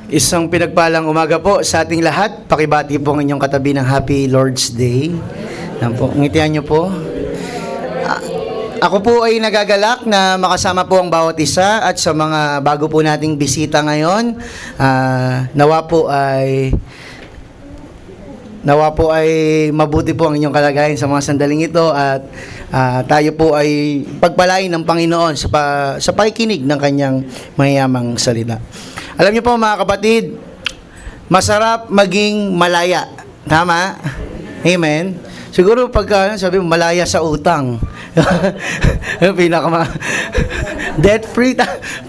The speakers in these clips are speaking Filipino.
Isang pinagpalang umaga po sa ating lahat. Pakibati po ang inyong katabi ng Happy Lord's Day. Yan po, ngitian niyo po. Ako po ay nagagalak na makasama po ang bawat isa at sa mga bago po nating bisita ngayon, nawa po ay mabuti po ang inyong kalagayan sa mga sandaling ito at tayo po ay pagpalain ng Panginoon sa pakikinig ng kanyang mayamang salita. Alam niyo po mga kapatid, masarap maging malaya. Tama? Amen? Siguro pagka sabi mo, malaya sa utang. Debt free.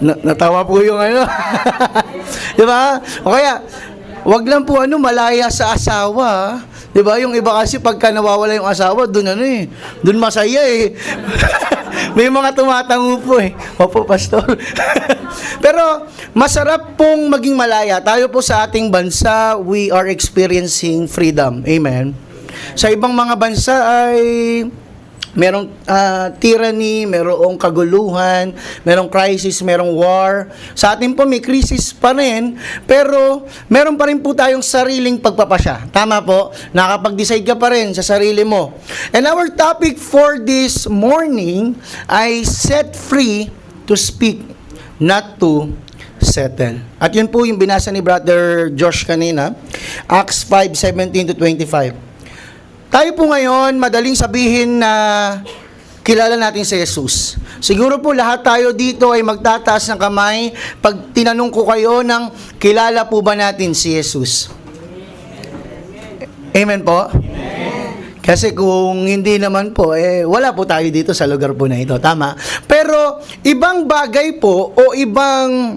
Natawa po yung ano. Di ba? O kaya, wag lang po malaya sa asawa. Di ba? Yung iba kasi pagka nawawala yung asawa, dun dun masaya eh. May mga tumatango po eh. Opo, pastor. Pero masarap pong maging malaya. Tayo po sa ating bansa, we are experiencing freedom. Amen. Sa ibang mga bansa ay merong tyranny, merong kaguluhan, merong crisis, merong war. Sa atin po may crisis pa rin, pero meron pa rin po tayong sariling pagpapasya. Tama po? Nakapag-decide ka pa rin sa sarili mo. And our topic for this morning ay set free to speak, not to settle. At yun po yung binasa ni Brother Josh kanina, Acts 5:17 to 25. Tayo po ngayon, madaling sabihin na kilala natin si Jesus. Siguro po lahat tayo dito ay magtataas ng kamay pag tinanong ko kayo ng kilala po ba natin si Jesus? Amen po? Amen. Kasi kung hindi naman po, wala po tayo dito sa lugar po na ito. Tama? Pero ibang bagay po o ibang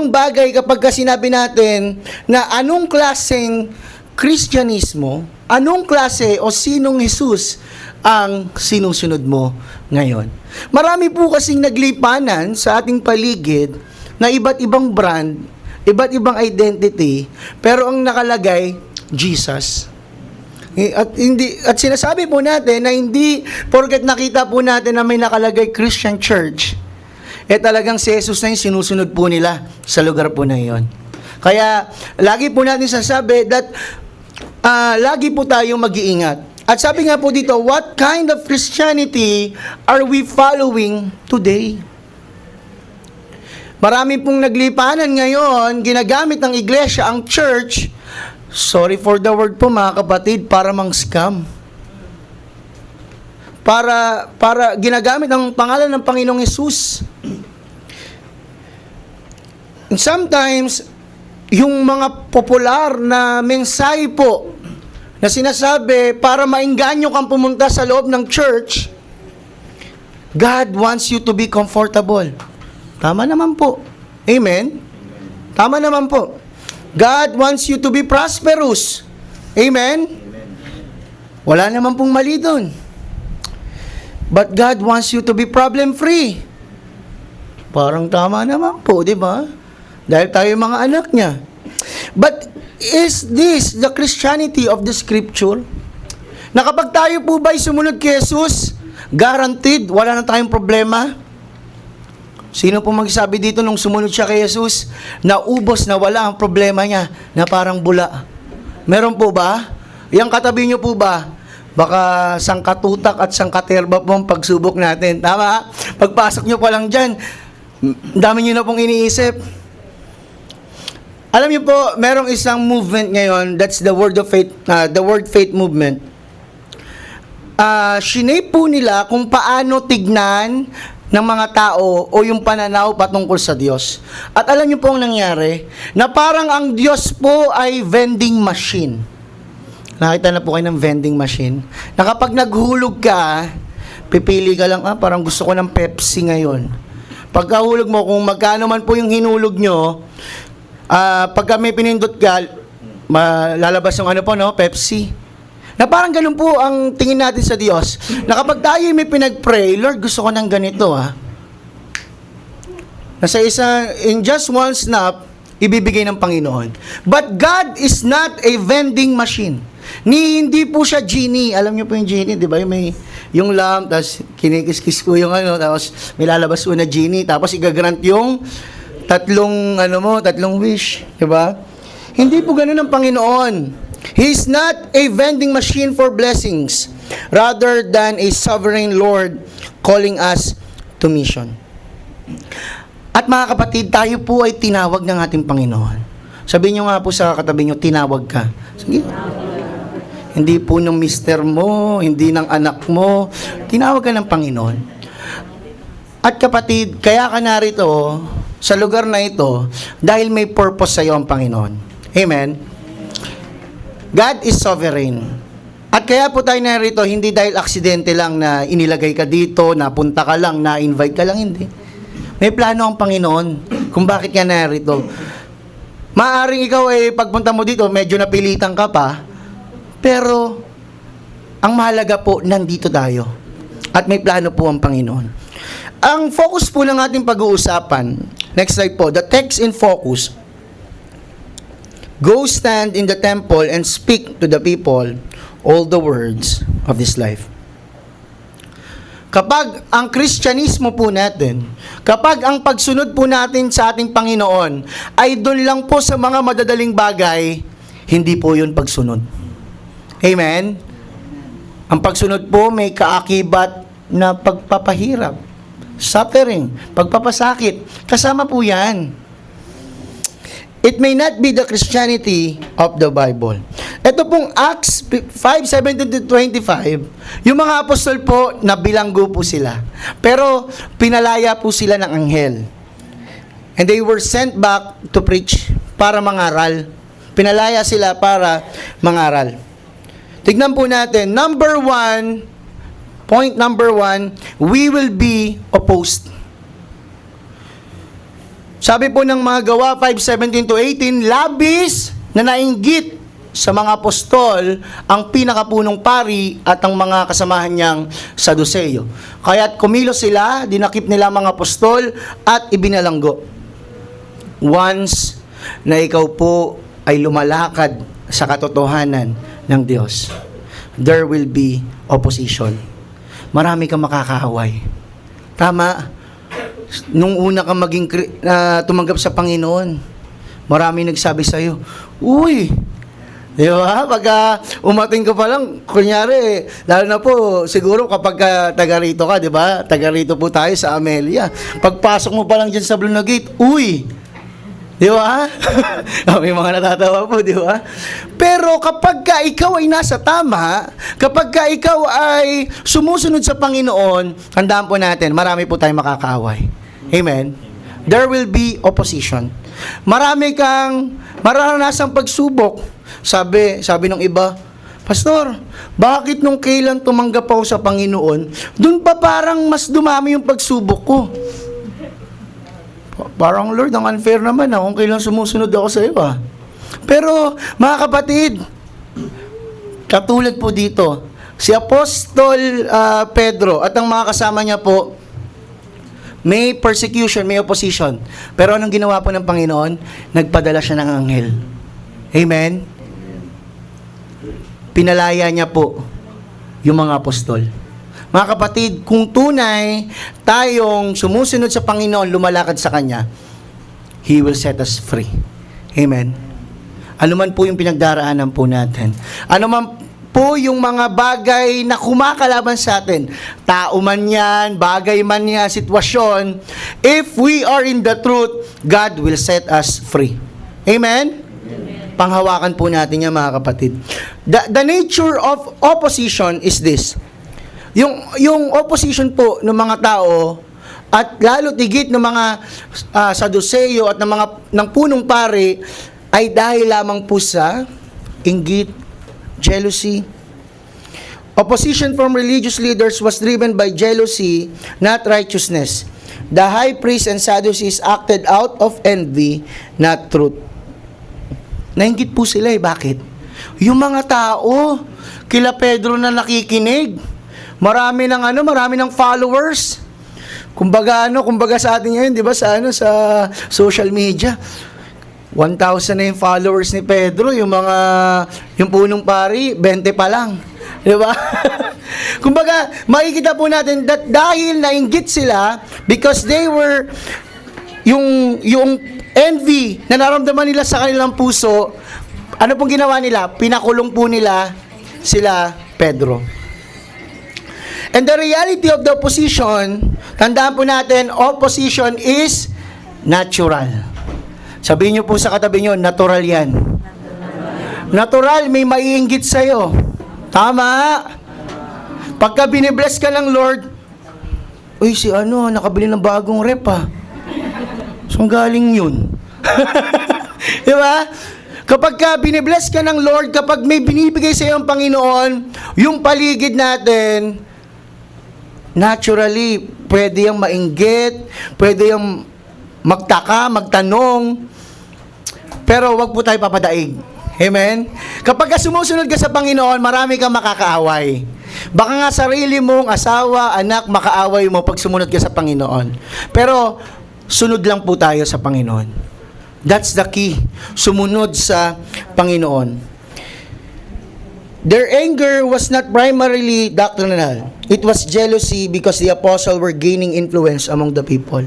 bagay kapag sinabi natin na anong klaseng Kristyanismo, anong klase o sinong Jesus ang sinusunod mo ngayon? Marami po kasing naglipanan sa ating paligid na iba't ibang brand, iba't ibang identity, pero ang nakalagay, Jesus. At sinasabi po natin na hindi porket nakita po natin na may nakalagay Christian Church, talagang si Jesus na yung sinusunod po nila sa lugar po na iyon. Kaya lagi po natin sasabi that lagi po tayong mag-iingat. At sabi nga po dito, what kind of Christianity are we following today? Marami pong naglipanan ngayon, ginagamit ng iglesia, ang church, sorry for the word po mga kapatid, para mang-scam. Para ginagamit ang pangalan ng Panginoong Hesus. And sometimes, yung mga popular na mensahe po na sinasabi para maengganyo kang pumunta sa loob ng church, God wants you to be comfortable. Tama naman po. Amen? Tama naman po. God wants you to be prosperous. Amen? Wala naman pong mali doon. But God wants you to be problem-free. Parang tama naman po, di ba? Dahil tayo mga anak niya. But is this the Christianity of the Scripture? Na kapag tayo po ba'y sumunod kay Jesus, guaranteed, wala na tayong problema? Sino po magsabi dito nung sumunod siya kay Jesus, na ubos na wala ang problema niya, na parang bula? Meron po ba? Yang katabi niyo po ba? Baka sangkatutak at sangkaterba po ang pagsubok natin. Tama? Pagpasok niyo pa lang dyan, dami niyo na pong iniisip. Alam niyo po, merong isang movement ngayon, that's the Word of Faith, the Word Faith movement. Sinape po nila kung paano tignan ng mga tao o yung pananaw patungkol sa Diyos. At alam niyo po ang nangyari, na parang ang Diyos po ay vending machine. Nakita na po kayo ng vending machine. Na kapag naghulog ka, pipili ka lang, parang gusto ko ng Pepsi ngayon. Pagkahulog mo, kung magkano man po yung hinulog nyo, pagka may pinindot ka, lalabas yung Pepsi. Na parang ganun po ang tingin natin sa Diyos. Na kapag tayo may pinag-pray, Lord, gusto ko ng ganito, in just one snap, ibibigay ng Panginoon. But God is not a vending machine. Hindi po siya genie. Alam niyo po yung genie, di ba? Yung lamp, tapos kinikis-kis po yung tapos may lalabas po na genie, tapos igagrant yung tatlong wish, di ba? Hindi po ganun ang Panginoon. He is not a vending machine for blessings, rather than a sovereign Lord calling us to mission. At mga kapatid, tayo po ay tinawag ng ating Panginoon. Sabihin nyo nga po sa katabi nyo, tinawag ka. Sige. Hindi po ng mister mo, hindi ng anak mo, tinawag ka ng Panginoon. At kapatid, kaya ka narito sa lugar na ito dahil may purpose sa iyo ang Panginoon. Amen? God is sovereign. At kaya po tayo narito, hindi dahil aksidente lang na inilagay ka dito, napunta ka lang, na-invite ka lang, hindi. May plano ang Panginoon kung bakit ka narito. Maaring ikaw ay pagpunta mo dito, medyo napilitan ka pa, pero ang mahalaga po, nandito tayo. At may plano po ang Panginoon. Ang focus po ng ating pag-uusapan, next slide po, the text in focus, go stand in the temple and speak to the people all the words of this life. Kapag ang Kristyanismo po natin, kapag ang pagsunod po natin sa ating Panginoon ay doon lang po sa mga madadaling bagay, hindi po yun pagsunod. Amen? Ang pagsunod po may kaakibat na pagpapahirap, suffering, pagpapasakit. Kasama po yan. It may not be the Christianity of the Bible. Ito pong Acts 5:17-25, yung mga apostol po, nabilanggo po sila. Pero pinalaya po sila ng anghel. And they were sent back to preach, para mangaral. Pinalaya sila para mangaral. Tignan po natin, point number one, we will be opposed. Sabi po ng mga Gawa 5:17-18, labis na nainggit sa mga apostol ang pinakapunong pari at ang mga kasamahan niyang Saduseyo. Kaya't kumilos sila, dinakip nila mga apostol at ibinalanggo. Once na ikaw po ay lumalakad sa katotohanan ng Diyos, there will be opposition. Marami kang makakaaway. Tama? Nung una kang tumanggap sa Panginoon, marami nagsabi sa'yo, uy, di ba? Pagka umating ka pa lang, kunyari, lalo na po, siguro kapag taga rito ka, di ba? Taga rito po tayo sa Amelia. Pagpasok mo pa lang dyan sa Blue na Gate, uy, di ba? May mga natatawa po, di ba? Pero kapag ka ikaw ay nasa tama, kapag ka ikaw ay sumusunod sa Panginoon, tandaan po natin, marami po tayong makakaaway. Amen? There will be opposition. Marami kang maranasang pagsubok. Sabi ng iba, Pastor, bakit nung kailan tumanggap ako sa Panginoon, dun pa parang mas dumami yung pagsubok ko? Parang, Lord, ang unfair naman kung kailan sumusunod ako sa iyo. Pero, mga kapatid, katulad po dito, si Apostol Pedro at ang mga kasama niya po, may persecution, may opposition. Pero anong ginawa po ng Panginoon? Nagpadala siya ng anghel. Amen? Pinalaya niya po yung mga apostol. Mga kapatid, kung tunay tayong sumusunod sa Panginoon, lumalakad sa Kanya, He will set us free. Amen? Ano man po yung pinagdaraanan po natin. Ano man po yung mga bagay na kumakalaban sa atin, tao man yan, bagay man yan, sitwasyon, if we are in the truth, God will set us free. Amen? Panghawakan po natin yan, mga kapatid. The nature of opposition is this. Yung opposition po ng mga tao at lalo tigit ng mga Saduseyo at ng punong pari ay dahil lamang po sa inggit, jealousy. Opposition from religious leaders was driven by jealousy, not righteousness. The high priest and Sadducees acted out of envy, not truth. Nainggit po sila Bakit? Yung mga tao kila Pedro na nakikinig, marami ng followers. Kumbaga sa atin ngayon, 'di ba, sa social media. 1,000 na yung followers ni Pedro, yung punong pari, 20 pa lang. 'Di ba? Kumbaga, makikita po natin that dahil nainggit sila because they were yung envy na naramdaman nila sa kanilang puso, ano pong ginawa nila? Pinakulong po nila sila Pedro. And the reality of the opposition, tandaan po natin, opposition is natural. Sabihin niyo po sa katabi niyo, natural yan. Natural, may maiinggit sa'yo. Tama. Pagka binibless ka ng Lord, uy, si ano, nakabili ng bagong rep ah. Saan galing yun? Di ba? Kapag ka binibless ka ng Lord, kapag may binibigay sa iyo ang Panginoon, yung paligid natin, naturally, pwede yung mainggit, pwede yung magtaka, magtanong, pero wag po tayo papadaig. Amen? Kapag ka sumusunod ka sa Panginoon, marami kang makakaaway. Baka nga sarili mong asawa, anak, makaaway mo pag sumunod ka sa Panginoon. Pero, sunod lang po tayo sa Panginoon. That's the key. Sumunod sa Panginoon. Their anger was not primarily doctrinal. It was jealousy because the apostle were gaining influence among the people.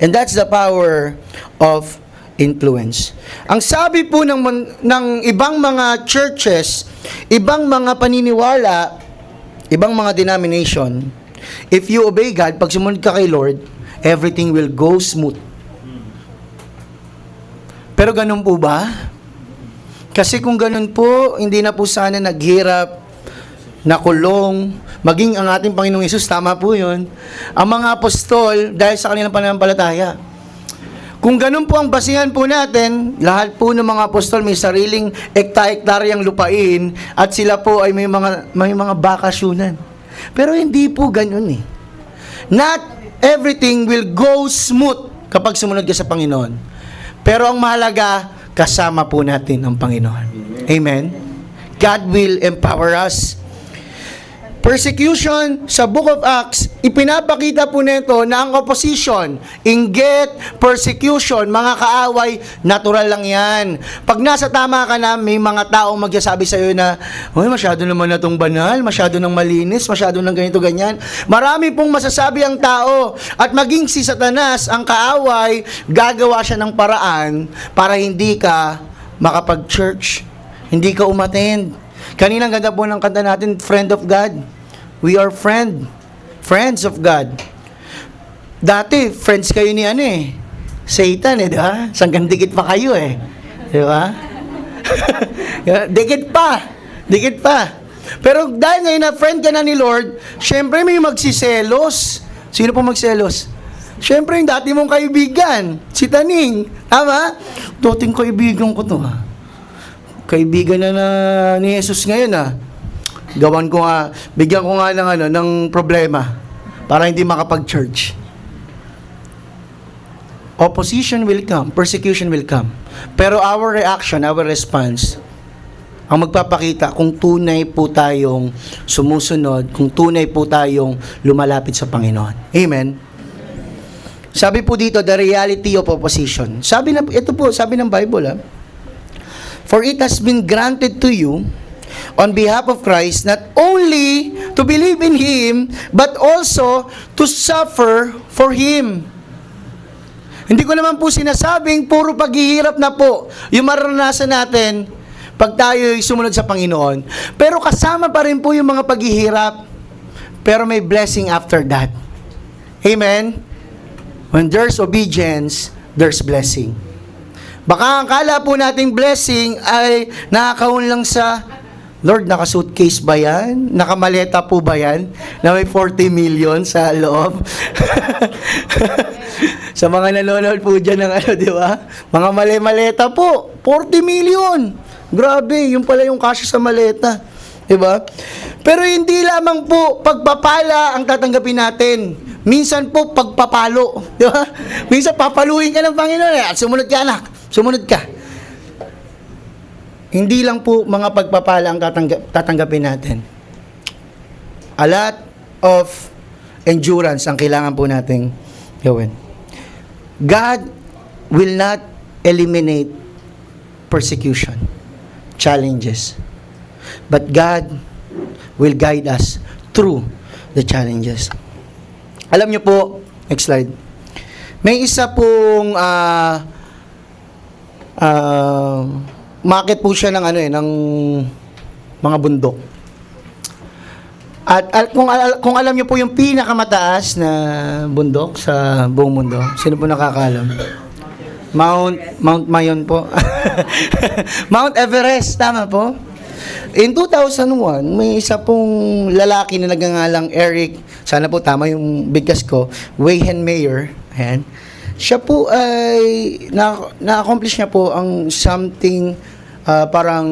And that's the power of influence. Ang sabi po ng ibang mga churches, ibang mga paniniwala, ibang mga denomination, if you obey God, pag sumunod ka kay Lord, everything will go smooth. Pero ganun po ba? Kasi kung ganun po, hindi na po sana naghirap, nakulong, maging ang ating Panginoong Hesus, tama po yun, ang mga apostol, dahil sa kanilang pananampalataya. Kung ganun po ang basihan po natin, lahat po ng mga apostol may sariling ekta-ektaryang lupain at sila po ay may mga bakasyunan. Pero hindi po ganun eh. Not everything will go smooth kapag sumunod ka sa Panginoon. Pero ang mahalaga, kasama po natin ang Panginoon. Amen? God will empower us. Persecution sa Book of Acts, ipinapakita po nito na ang opposition, inggit, persecution, mga kaaway, natural lang yan. Pag nasa tama ka na, may mga taong magsasabi sa iyo na, "Uy, masyado naman na itong banal, masyado nang malinis, masyado nang ganito, ganyan." Marami pong masasabi ang tao at maging si Satanas, ang kaaway, gagawa siya ng paraan para hindi ka makapag-church, hindi ka umattend. Kaninang ganda po ng kanta natin, Friend of God. We are friends of God. Dati, friends kayo ni Satan di ba? Sanggang dikit pa kayo di ba? Dikit pa. Pero dahil ngayon na friend ka na ni Lord, syempre may magsiselos. Sino po magselos? Syempre yung dati mong kaibigan, si Taning. Tama? Dating kaibigan ko to Kaibigan na ni Jesus ngayon bigyan ko nga ng problema para hindi makapag-church. Opposition will come, persecution will come. Pero our reaction, our response, ang magpapakita kung tunay po tayong sumusunod, kung tunay po tayong lumalapit sa Panginoon. Amen? Sabi po dito, the reality of opposition. Sabi ng Bible For it has been granted to you on behalf of Christ not only to believe in Him, but also to suffer for Him. Hindi ko naman po sinasabing puro paghihirap na po yung maranasan natin pag tayo'y sumunod sa Panginoon. Pero kasama pa rin po yung mga paghihirap, pero may blessing after that. Amen? When there's obedience, there's blessing. Baka ang kala po nating blessing ay nakakaon lang sa, Lord, naka-suitcase ba yan? Nakamaleta po ba yan? Na may 40 million sa loob? Sa mga nanonood po dyan ng di ba? Mga maleta po, 40 million. Grabe, yung pala yung kasya sa maleta. Di ba? Pero hindi lamang po pagpapala ang tatanggapin natin. Minsan po pagpapalo. Di ba? Minsan papaluin ka ng Panginoon. At sumunod ka, anak. Sumunod ka. Hindi lang po mga pagpapala ang tatanggapin natin. A lot of endurance ang kailangan po nating gawin. God will not eliminate persecution, challenges. But God will guide us through the challenges. Alam niyo po, next slide. May isa pong umakyat po siya ng ng mga bundok. At kung alam niyo po yung pinakamataas na bundok sa buong mundo, sino po nakakaalam? Mount Mayon po. Mount Everest, tama po? In 2001, may isa pong lalaki na nagngangalang Eric, sana po tama yung bigkas ko, Weihenmayer. Ayan. Siya po ay na-accomplish niya po ang something parang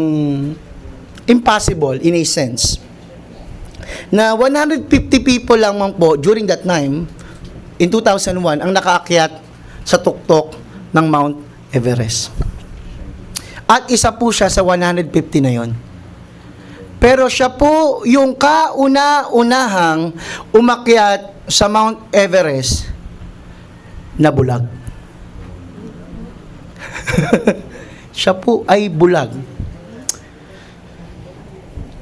impossible in a sense. Na 150 people lamang po during that time, in 2001, ang nakaakyat sa tuktok ng Mount Everest. At isa po siya sa 150 na yon. Pero siya po yung kauna-unahang umakyat sa Mount Everest na bulag. Siya po ay bulag.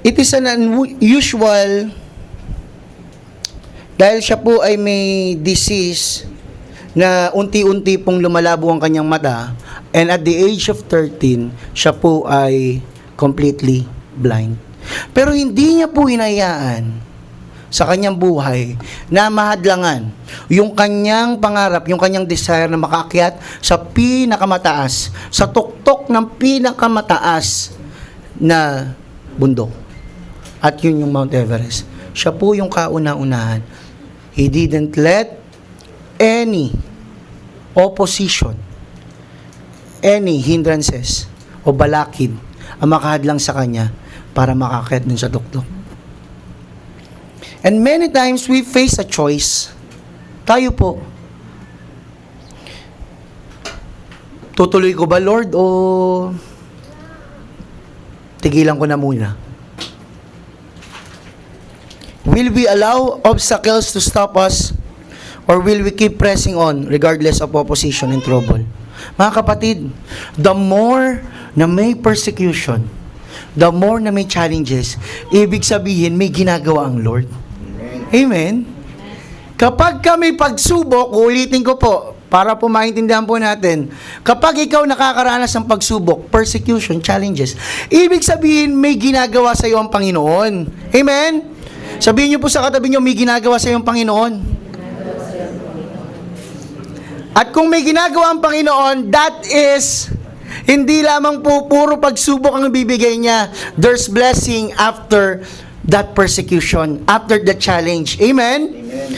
It is an unusual dahil siya po ay may disease na unti-unti pong lumalabo ang kanyang mata, and at the age of 13, siya po ay completely blind. Pero hindi niya po hinayaan sa kanyang buhay na mahadlangan yung kanyang pangarap, yung kanyang desire na makaakyat sa pinakamataas, sa tuktok ng pinakamataas na bundok. At yun yung Mount Everest. Siya po yung kauna-unahan. He didn't let any opposition, any hindrances o balakid ang makahadlang sa kanya para makaakyat dun sa tuktok. And many times we face a choice. Tayo po, tutuloy ko ba, Lord, o tigilan ko na muna? Will we allow obstacles to stop us, or will we keep pressing on regardless of opposition and trouble? Mga kapatid, the more na may persecution, the more na may challenges, ibig sabihin may ginagawa ang Lord. Amen? Kapag kami pagsubok, ulitin ko po, para po maintindihan po natin, kapag ikaw nakakaranas ng pagsubok, persecution, challenges, ibig sabihin may ginagawa sa iyo ang Panginoon. Amen? Sabihin niyo po sa katabi niyo, may ginagawa sa iyo ang Panginoon. At kung may ginagawa ang Panginoon, that is, hindi lamang po puro pagsubok ang bibigay niya. There's blessing after that persecution, after the challenge. Amen? Amen.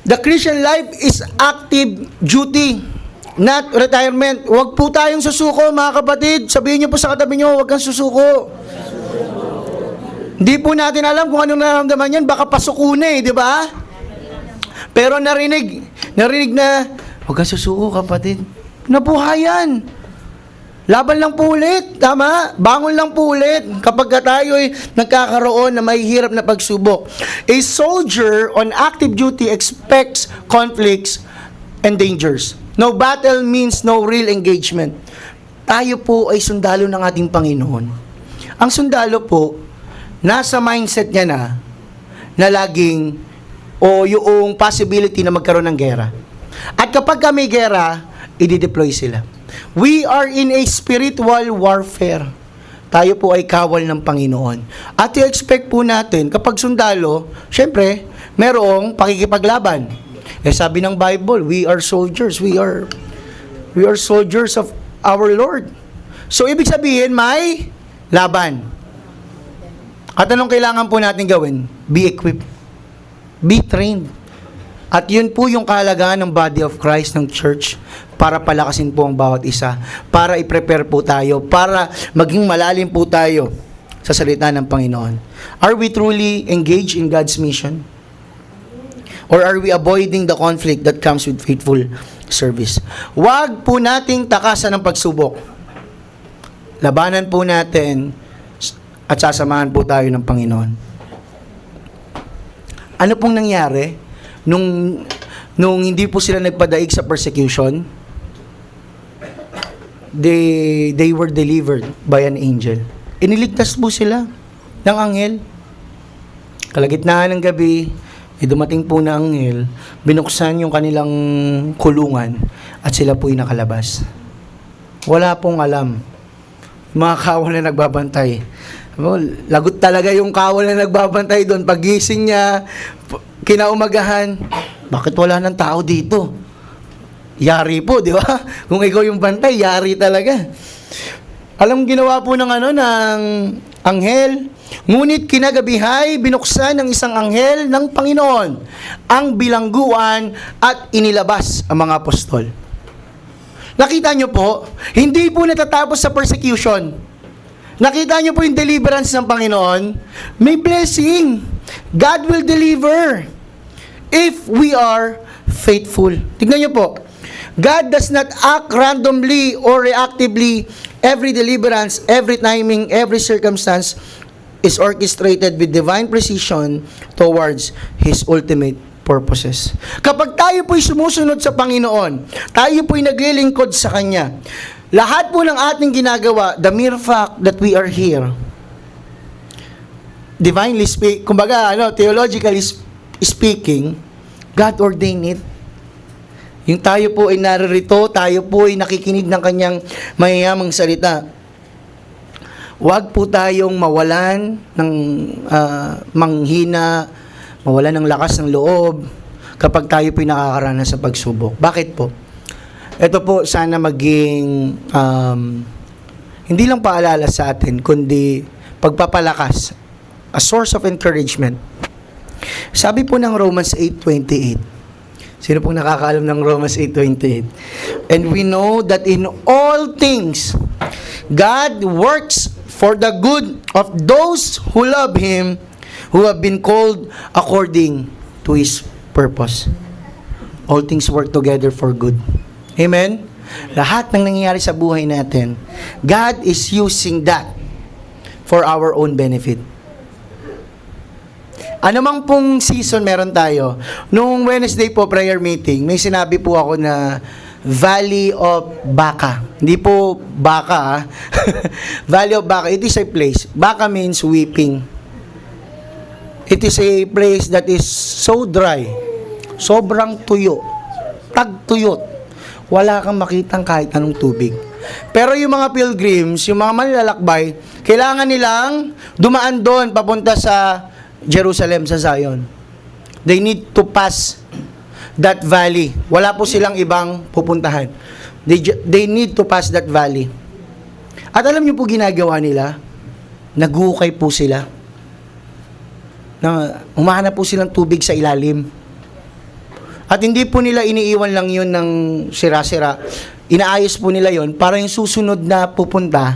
The Christian life is active duty, not retirement. Huwag po tayong susuko, mga kapatid. Sabihin niyo po sa katabi niyo, huwag kang susuko. Hindi po natin alam kung anong nararamdaman yan. Baka pasuko na di ba? Pero narinig na, huwag kang susuko, kapatid. Nabuhayan. Laban lang po ulit, tama? Bangon lang po ulit kapag tayo'y nagkakaroon na mahihirap na pagsubok. A soldier on active duty expects conflicts and dangers. No battle means no real engagement. Tayo po ay sundalo ng ating Panginoon. Ang sundalo po, nasa mindset niya na laging o yung possibility na magkaroon ng gera. At kapag may gera, i-deploy sila. We are in a spiritual warfare. Tayo po ay kawal ng Panginoon. At i-expect po natin, kapag sundalo, syempre, merong pakikipaglaban. Sabi ng Bible, we are soldiers. We are soldiers of our Lord. So, ibig sabihin, may laban. At anong kailangan po natin gawin? Be equipped. Be trained. At yun po yung kahalagahan ng body of Christ, ng church, para palakasin po ang bawat isa, para i-prepare po tayo, para maging malalim po tayo sa salita ng Panginoon. Are we truly engaged in God's mission? Or are we avoiding the conflict that comes with faithful service? Huwag po nating takasan ng pagsubok. Labanan po natin at sasamahan po tayo ng Panginoon. Ano pong nangyari nung hindi po sila nagpadaig sa persecution? They were delivered by an angel. Iniligtas po sila ng anghel. Kalagitnaan ng gabi, dumating po na anghel, binuksan yung kanilang kulungan at sila po'y nakalabas. Wala pong alam. Mga kawal na nagbabantay. Lagot talaga yung kawal na nagbabantay doon. Pagising niya, kinaumagahan, bakit wala ng tao dito? Yari po, di ba? Kung ikaw yung bantay, yari talaga. Alam ginawa po ng anghel, ngunit kinagabihay binuksan ng isang anghel ng Panginoon ang bilangguan at inilabas ang mga apostol. Nakita nyo po, hindi po natatapos sa persecution. Nakita nyo po yung deliverance ng Panginoon, may blessing. God will deliver if we are faithful. Tignan nyo po, God does not act randomly or reactively. Every deliverance, every timing, every circumstance is orchestrated with divine precision towards His ultimate purposes. Kapag tayo po'y sumusunod sa Panginoon, tayo po'y naglilingkod sa Kanya, lahat po ng ating ginagawa, the mere fact that we are here, divinely speaking, kumbaga, theologically speaking, God ordained it. Yung tayo po ay naririto, tayo po ay nakikinig ng Kanyang mayayamang salita. Huwag po tayong mawalan ng manghina, mawalan ng lakas ng loob kapag tayo po ay nakakaranas sa pagsubok. Bakit po? Ito po sana maging hindi lang paalala sa atin, kundi pagpapalakas, a source of encouragement. Sabi po ng Romans 8:28, sino pong nakakaalam ng Romans 8:28? And we know that in all things, God works for the good of those who love Him, who have been called according to His purpose. All things work together for good. Amen? Lahat ng nangyayari sa buhay natin, God is using that for our own benefit. Ano mang pong season meron tayo, noong Wednesday po prayer meeting, may sinabi po ako na Valley of Baca. Hindi po Baca, Valley of Baca, it is a place. Baca means weeping. It is a place that is so dry, sobrang tuyo, tagtuyot. Wala kang makitang kahit anong tubig. Pero yung mga pilgrims, yung mga manilalakbay, kailangan nilang dumaan doon papunta sa Jerusalem, sa Zion. They need to pass that valley. Wala po silang ibang pupuntahan. They need to pass that valley. At alam niyo po ginagawa nila? Nagukay po sila. Humahanap po silang tubig sa ilalim. At hindi po nila iniiwan lang yun ng sira-sira. Inaayos po nila yun para yung susunod na pupunta,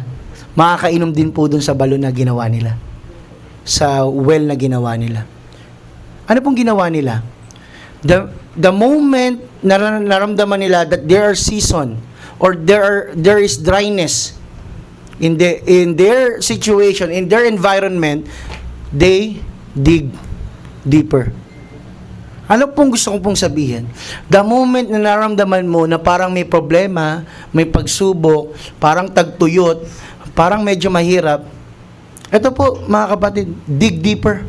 makakainom din po dun sa balon na ginawa nila. Sa well na ginawa nila. Ano pong ginawa nila? The moment na naramdaman nila that there are season or there is dryness in their situation, in their environment, they dig deeper. Ano pong gusto kong pong sabihin? The moment na naramdaman mo na parang may problema, may pagsubok, parang tagtuyot, parang medyo mahirap, ito po, mga kapatid, dig deeper.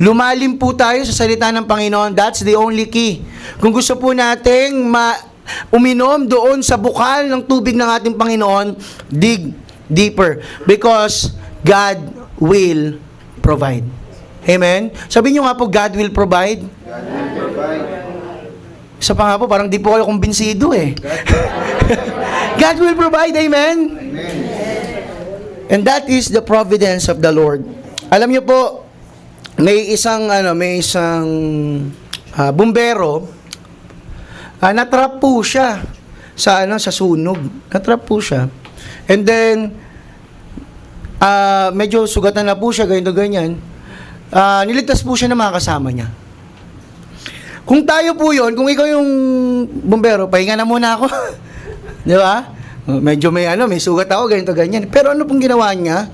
Lumalim po tayo sa salita ng Panginoon. That's the only key. Kung gusto po nating uminom doon sa bukal ng tubig ng ating Panginoon, dig deeper. Because God will provide. Amen? Sabihin nyo nga po, God will provide. God will provide. Isa pa nga po, parang di po kayo kumbinsido eh. God will provide. Amen? Amen. And that is the providence of the Lord. Alam niyo po, may isang bumbero, natrap po siya sa sunog. Natrap po siya. And then medyo sugatan na po siya, ganyan. Niligtas po siya ng mga kasama niya. Kung tayo po yun, kung ikaw yung bumbero, pahinga na muna ako. Di ba? Medyo may sugat ako, ganyan. Pero ano pong ginawa niya?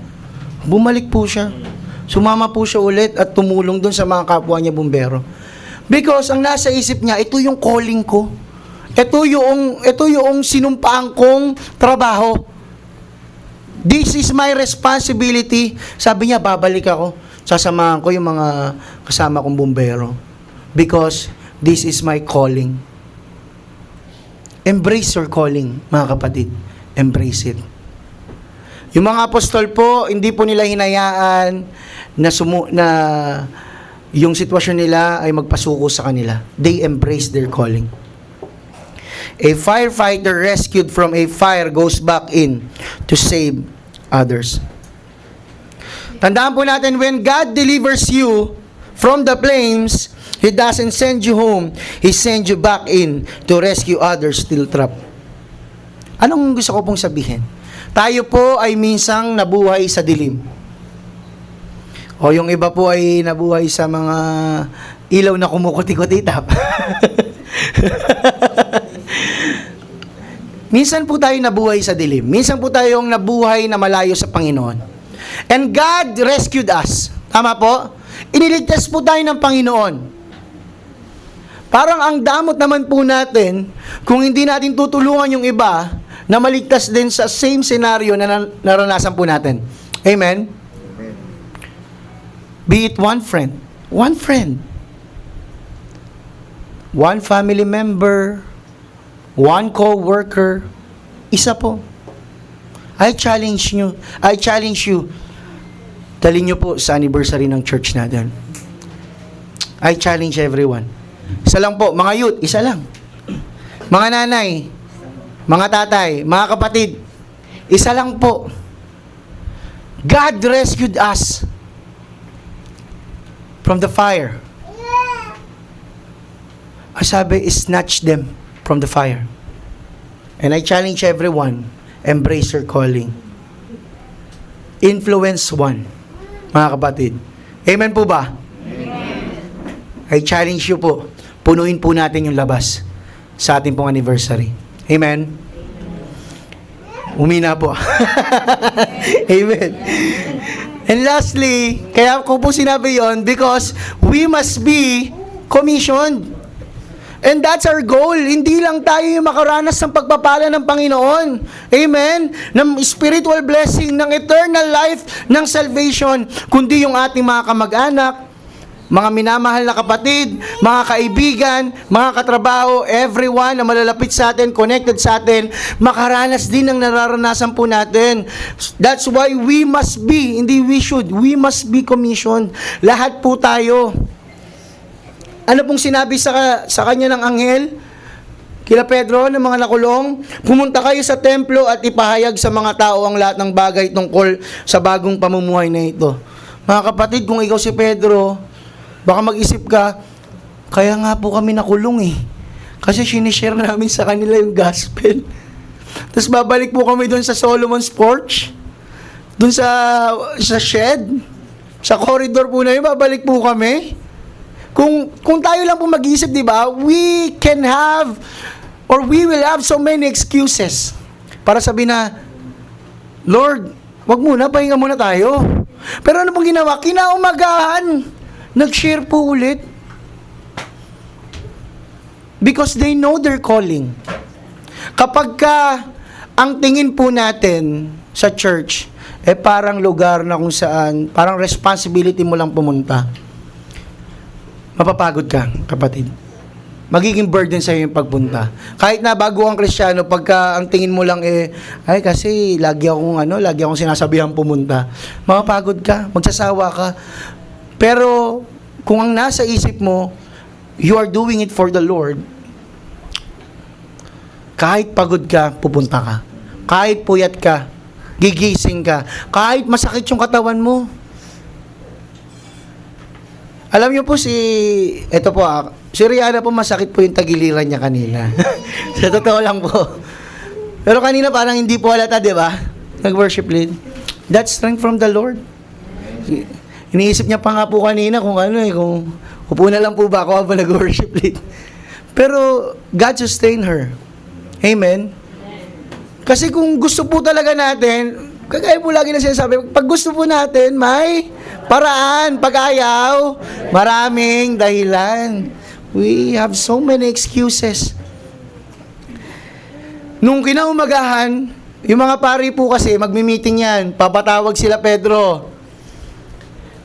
Bumalik po siya. Sumama po siya ulit at tumulong dun sa mga kapwa niya bumbero. Because ang nasa isip niya, ito yung calling ko. Ito yung sinumpaan kong trabaho. This is my responsibility. Sabi niya, babalik ako. Sasamahan ko yung mga kasama kong bumbero. because this is my calling. Embrace your calling, mga kapatid. Embrace it. Yung mga apostol po, hindi po nila hinayaan na yung sitwasyon nila ay magpasuko sa kanila. They embrace their calling. A firefighter rescued from a fire goes back in to save others. Tandaan po natin, when God delivers you from the flames, He doesn't send you home. He sends you back in to rescue others still trapped. Anong gusto ko pong sabihin? Tayo po ay minsang nabuhay sa dilim. O yung iba po ay nabuhay sa mga ilaw na kumukuti-kutitap. Minsan po tayo nabuhay sa dilim. Minsan po tayong nabuhay na malayo sa Panginoon. And God rescued us. Tama po? Iniligtas po tayo ng Panginoon. Parang ang damot naman po natin kung hindi natin tutulungan yung iba na maligtas din sa same scenario na naranasan po natin. Amen? Be it one friend, one family member, one co-worker, isa po. I challenge you, dalhin nyo po sa anniversary ng church natin. I challenge everyone. Isa lang po, mga youth, isa lang. Mga nanay, mga tatay, mga kapatid, isa lang po. God rescued us from the fire. Sabi, snatch them from the fire. And I challenge everyone, embrace your calling. Influence one, mga kapatid. Amen po ba? Amen. I challenge you po, punuin po natin yung labas sa ating pong anniversary. Amen? Umina po. Amen. And lastly, kaya ko po sinabi yon because we must be commissioned. And that's our goal. Hindi lang tayo yung makaranas ng pagpapala ng Panginoon. Amen? Ng spiritual blessing, ng eternal life, ng salvation, kundi yung ating mga kamag-anak, mga minamahal na kapatid, mga kaibigan, mga katrabaho, everyone na malalapit sa atin, connected sa atin, makaranas din ng nararanasan po natin. That's why we must be, hindi we should, we must be commissioned. Lahat po tayo. Ano pong sinabi sa kanya ng anghel? Kila Pedro, ng mga nakulong, pumunta kayo sa templo at ipahayag sa mga tao ang lahat ng bagay tungkol sa bagong pamumuhay na ito. Mga kapatid, kung ikaw si Pedro, baka mag-isip ka, kaya nga po kami nakulong eh. Kasi sinishare namin sa kanila yung gospel. Tapos babalik po kami doon sa Solomon's porch, doon sa shed, sa corridor po na yun, babalik po kami. Kung tayo lang po mag-iisip, di ba, we will have so many excuses para sabihin na, Lord, wag muna, pahinga muna tayo. Pero ano pong ginawa? Kinaumagahan, nag-share po ulit. Because they know their calling. Kapag ang tingin po natin sa church, parang lugar na kung saan, parang responsibility mo lang pumunta. Mapapagod ka, kapatid. Magiging burden sa'yo yung pagpunta. Kahit na bago ang Kristiyano, pagka ang tingin mo lang ay kasi lagi akong sinasabihan pumunta. Mapapagod ka, magsasawa ka. Pero kung ang nasa isip mo, you are doing it for the Lord, kahit pagod ka, pupunta ka. Kahit puyat ka, gigising ka. Kahit masakit yung katawan mo. Alam niyo po si Rihanna po, masakit po yung tagiliran niya kanina. Sa totoo lang po. Pero kanina parang hindi po halata, di ba? Nag-worship lead. That's strength from the Lord. Iniisip niya pa nga po kanina kung kung upo na lang po ba ako habang nag-worship lead. Pero God sustain her. Amen? Kasi kung gusto po talaga natin, kagaya po lagi na sinasabi, pag gusto po natin, may paraan. Pag ayaw, maraming dahilan. We have so many excuses. Nung kinaumagahan, yung mga pari po kasi, magmi-meeting yan. Papatawag sila Pedro.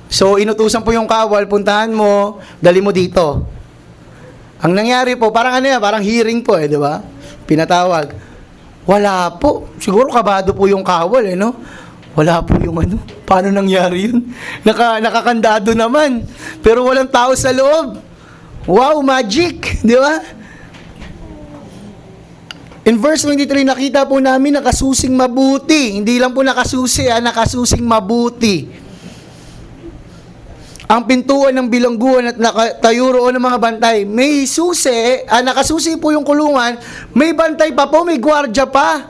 So, inutusan po yung kawal, puntahan mo, dali mo dito. Ang nangyari po, parang ano yan, parang hearing po di ba? Pinatawag. Wala po. Siguro kabado po yung kawal no? Wala po yung ano. Paano nangyari yun? Nakakandado naman. Pero walang tao sa loob. Wow, magic! Di ba? In verse 23, nakita po namin nakasusing mabuti. Hindi lang po nakasusi, nakasusing mabuti. Ang pintuan ng bilangguan at nakatayo roon ng mga bantay. May susi, nakasusi po yung kulungan, may bantay pa po, may gwardya pa.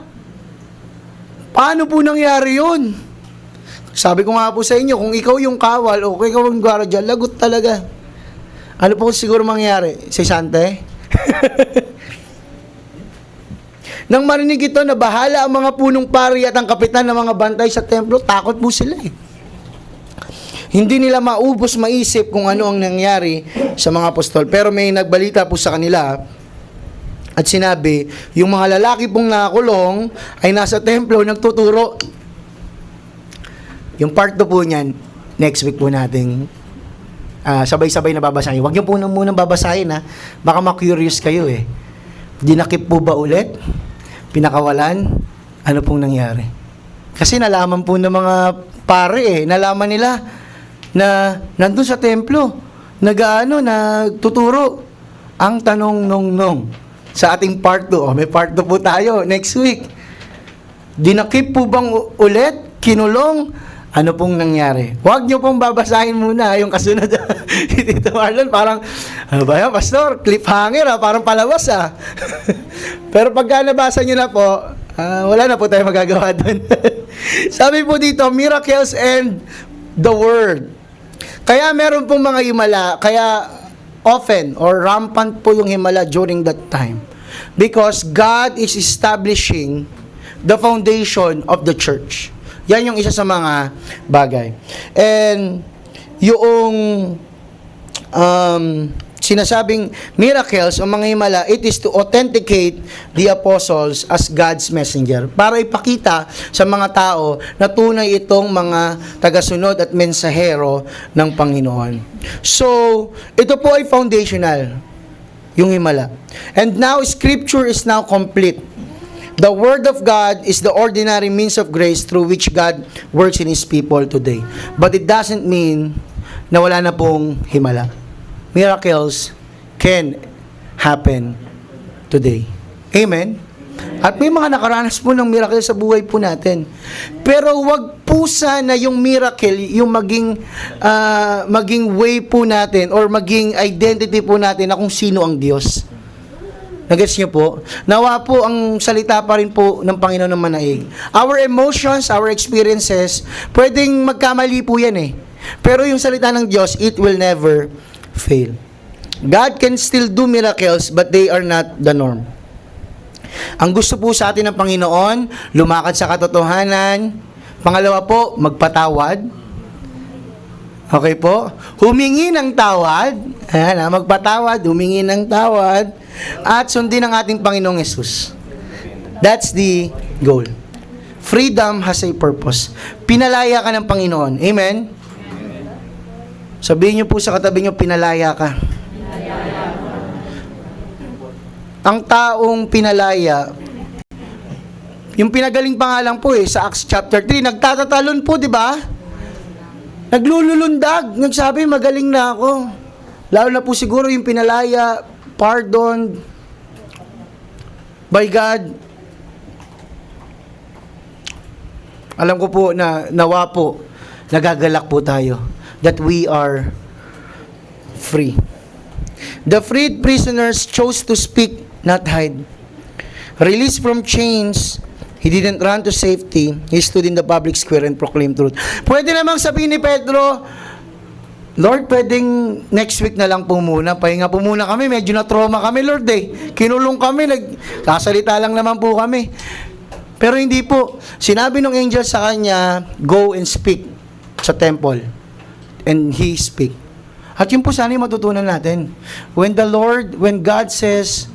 Paano po nangyari yun? Sabi ko nga po sa inyo, kung ikaw yung kawal o kung ikaw yung gwardya, lagot talaga. Ano po siguro mangyari? Si Sante? Nang marinig ito, nabahala ang mga punong pari at ang kapitan ng mga bantay sa templo, takot po sila Hindi nila maubos maisip kung ano ang nangyari sa mga apostol. Pero may nagbalita po sa kanila at sinabi, yung mga lalaki pong nakakulong ay nasa templo nagtuturo. Yung part 2 po niyan, next week po nating sabay-sabay na babasahin. Huwag niyo po munang babasahin baka ma-curious kayo Dinakip po ba ulit? Pinakawalan? Ano pong nangyari? Kasi nalaman po ng mga pare nalaman nila na nandun sa templo, nagtuturo. Ang tanong nung sa ating part 2, may part 2 po tayo next week. Dinakip po bang ulit? Kinulong? Ano pong nangyari? Huwag nyo pong babasahin muna yung kasunod. Tito Marlon, parang, ano ba yan, Pastor? Cliffhanger parang palabas Pero pagka nabasa nyo na po, wala na po tayo magagawa doon. Sabi po dito, miracles and the word. Kaya meron pong mga himala, kaya often or rampant po yung himala during that time. Because God is establishing the foundation of the church. Yan yung isa sa mga bagay. And yung sinasabing miracles o mga himala, it is to authenticate the apostles as God's messenger. Para ipakita sa mga tao na tunay itong mga tagasunod at mensahero ng Panginoon. So, ito po ay foundational, yung himala. And now, Scripture is now complete. The Word of God is the ordinary means of grace through which God works in His people today. But it doesn't mean na wala na pong himala. Miracles can happen today. Amen? At may mga nakaranas po ng miracle sa buhay po natin. Pero wag po sana yung miracle, yung maging way po natin or maging identity po natin na kung sino ang Diyos. Nagets niyo po? Nawa po ang salita pa rin po ng Panginoon ng manaig. Our emotions, our experiences, pwedeng magkamali po yan Pero yung salita ng Diyos, it will never fail. God can still do miracles, but they are not the norm. Ang gusto po sa atin ng Panginoon, lumakad sa katotohanan. Pangalawa po, magpatawad. Okay po? Humingi ng tawad. Magpatawad, humingi ng tawad. At sundin ang ating Panginoong Yesus. That's the goal. Freedom has a purpose. Pinalaya ka ng Panginoon. Amen? Sabihin niyo po sa katabi niyo, pinalaya ka. Ang taong pinalaya, yung pinagaling pa nga lang po sa Acts chapter 3, nagtatatalon po, di ba? Naglululundag, nagsabi, magaling na ako. Lalo na po siguro yung pinalaya, pardon by God. Alam ko po na nawa po, nagagalak po tayo that we are free. The freed prisoners chose to speak, not hide. Released from chains, he didn't run to safety. He stood in the public square and proclaimed truth. Pwede namang sabihin ni Pedro, Lord, pwedeng next week na lang po muna. Pahinga po muna kami. Medyo na-trauma kami, Lord Kinulong kami. Nagsasalita lang naman po kami. Pero hindi po. Sinabi ng angel sa kanya, go and speak sa temple. And he speak. At yun po sana yung matutunan natin. When God says,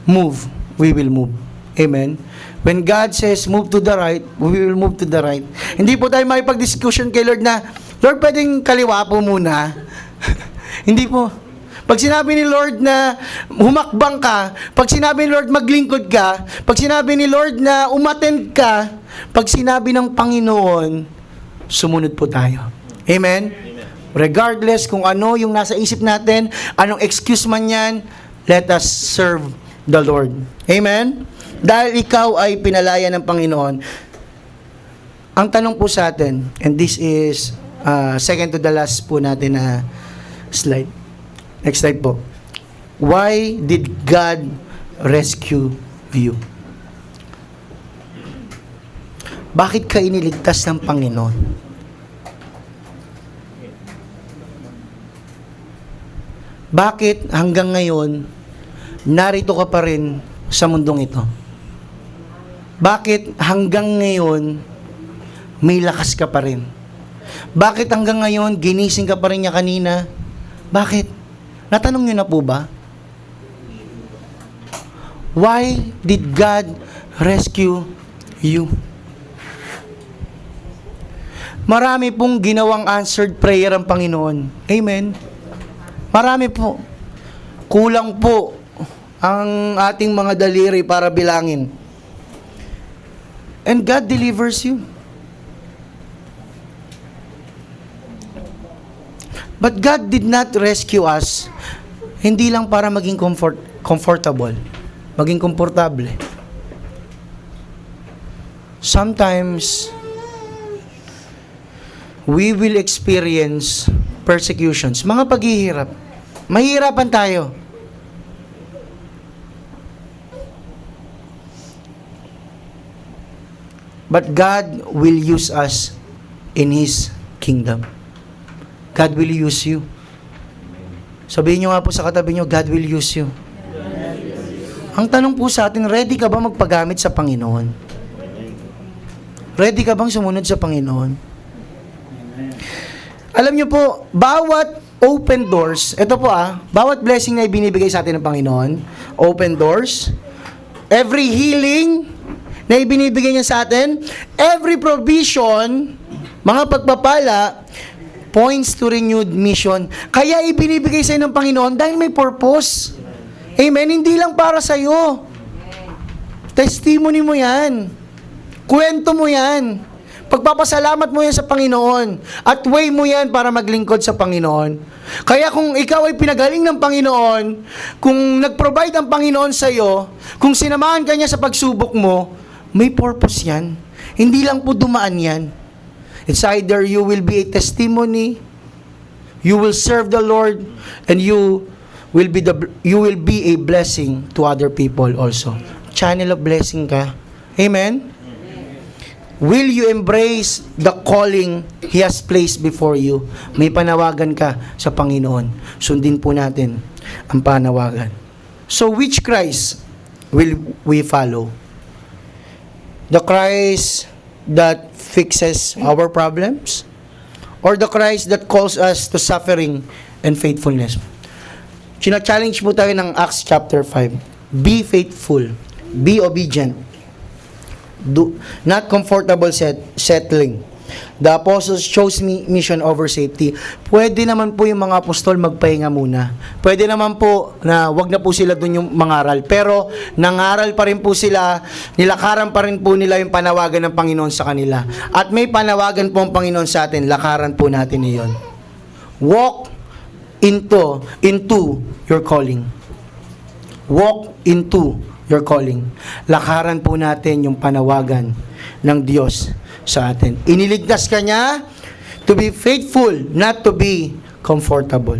move, we will move. Amen? When God says, move to the right, we will move to the right. Hindi po tayo makipag-discussion kay Lord na, Lord, pwedeng kaliwa po muna. Hindi po. Pag sinabi ni Lord na humakbang ka, pag sinabi ni Lord maglingkod ka, pag sinabi ni Lord na umattend ka, pag sinabi ng Panginoon, sumunod po tayo. Amen? Regardless kung ano yung nasa isip natin, anong excuse man yan, let us serve the Lord. Amen? Dahil ikaw ay pinalaya ng Panginoon. Ang tanong po sa atin, and this is second to the last po natin na slide. Next slide po. Why did God rescue you? Bakit ka iniligtas ng Panginoon? Bakit hanggang ngayon, narito ka pa rin sa mundong ito? Bakit hanggang ngayon, may lakas ka pa rin? Bakit hanggang ngayon, ginising ka pa rin niya kanina? Bakit? Natanong niyo na po ba? Why did God rescue you? Marami pong ginawang answered prayer ang Panginoon. Amen. Marami po. Kulang po ang ating mga daliri para bilangin. And God delivers you. But God did not rescue us hindi lang para maging comfortable, maging komportable. Sometimes we will experience persecutions, mga paghihirap. Mahihirapan tayo. But God will use us in His kingdom. God will use you. Sabihin nyo nga po sa katabi nyo, God will use you. Ang tanong po sa atin, ready ka ba magpagamit sa Panginoon? Ready ka bang sumunod sa Panginoon? Alam nyo po, bawat open doors, ito po bawat blessing na ibinibigay sa atin ng Panginoon, open doors, every healing na ibinibigay niya sa atin, every provision, mga pagpapala, points to renewed mission. Kaya ibinibigay sa ng Panginoon dahil may purpose. Amen? Hindi lang para sa iyo. Testimony mo yan. Kwento mo yan. Pagpapasalamat mo yan sa Panginoon. At way mo yan para maglingkod sa Panginoon. Kaya kung ikaw ay pinagaling ng Panginoon, kung nag-provide ang Panginoon sa iyo, kung sinamahan ka niya sa pagsubok mo, may purpose yan. Hindi lang po dumaan yan. It's either you will be a testimony, you will serve the Lord, and you will be a blessing to other people also. Channel of blessing ka. Amen? Will you embrace the calling He has placed before you? May panawagan ka sa Panginoon. Sundin po natin ang panawagan. So, which Christ will we follow? The Christ that fixes our problems? Or the Christ that calls us to suffering and faithfulness? China-challenge mo tayo ng Acts chapter 5. Be faithful. Be obedient. Not comfortable settling. The apostles chose mission over safety. Pwede naman po yung mga apostol magpahinga muna. Pwede naman po na wag na po sila dun yung mangaral. Pero nangaral pa rin po sila, nilakaran pa rin po nila yung panawagan ng Panginoon sa kanila. At may panawagan po ang Panginoon sa atin, lakaran po natin iyon. Walk into your calling. Walk into your calling. Lakaran po natin yung panawagan ng Diyos sa atin. Iniligtas ka niya to be faithful, not to be comfortable.